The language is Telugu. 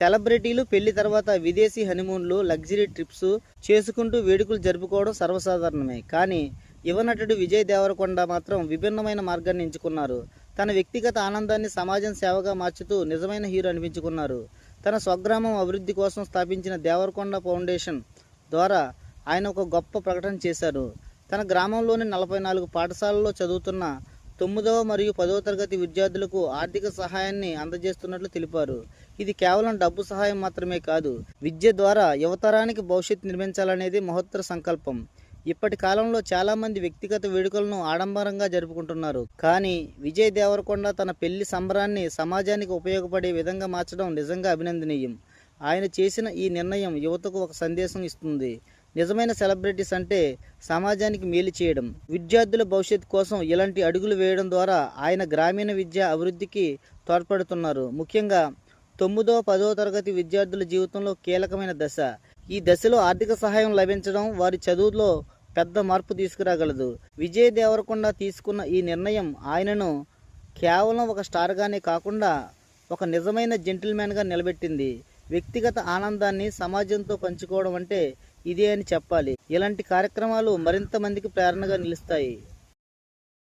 సెలబ్రిటీలు పెళ్లి తర్వాత విదేశీ హనీమూన్లు, లగ్జరీ ట్రిప్స్ చేసుకుంటూ వేడుకలు జరుపుకోవడం సర్వసాధారణమే. కానీ యువ నటుడు విజయ్ దేవరకొండ మాత్రం విభిన్నమైన మార్గాన్ని ఎంచుకున్నారు. తన వ్యక్తిగత ఆనందాన్ని సమాజం సేవగా మార్చుతూ నిజమైన హీరో అనిపించుకున్నారు. తన స్వగ్రామం అభివృద్ధి కోసం స్థాపించిన దేవరకొండ ఫౌండేషన్ ద్వారా ఆయన ఒక గొప్ప ప్రకటన చేశారు. తన గ్రామంలోని 44 పాఠశాలల్లో చదువుతున్న 9వ మరియు 10వ తరగతి విద్యార్థులకు ఆర్థిక సహాయాన్ని అందజేస్తున్నట్లు తెలిపారు. ఇది కేవలం డబ్బు సహాయం మాత్రమే కాదు, విద్య ద్వారా యువతరానికి భవిష్యత్తు నిర్మించాలనేది మహత్తర సంకల్పం. ఇప్పటి కాలంలో చాలామంది వ్యక్తిగత వేడుకలను ఆడంబరంగా జరుపుకుంటున్నారు. కానీ విజయ్ దేవరకొండ తన పెళ్లి సంబరాన్ని సమాజానికి ఉపయోగపడే విధంగా మార్చడం నిజంగా అభినందనీయం. ఆయన చేసిన ఈ నిర్ణయం యువతకు ఒక సందేశం ఇస్తుంది. నిజమైన సెలబ్రిటీస్ అంటే సమాజానికి మేలు చేయడం. విద్యార్థుల భవిష్యత్తు కోసం ఇలాంటి అడుగులు వేయడం ద్వారా ఆయన గ్రామీణ విద్య అభివృద్ధికి తోడ్పడుతున్నారు. ముఖ్యంగా 9వ 10వ తరగతి విద్యార్థుల జీవితంలో కీలకమైన దశ. ఈ దశలో ఆర్థిక సహాయం లభించడం వారి చదువులో పెద్ద మార్పు తీసుకురాగలదు. విజయ్ దేవరకొండ తీసుకున్న ఈ నిర్ణయం ఆయనను కేవలం ఒక స్టార్గానే కాకుండా ఒక నిజమైన జెంటిల్మెన్గా నిలబెట్టింది. వ్యక్తిగత ఆనందాన్ని సమాజంతో పంచుకోవడం అంటే ఇదే అని చెప్పాలి. ఇలాంటి కార్యక్రమాలు మరింత మందికి ప్రేరణగా నిలుస్తాయి.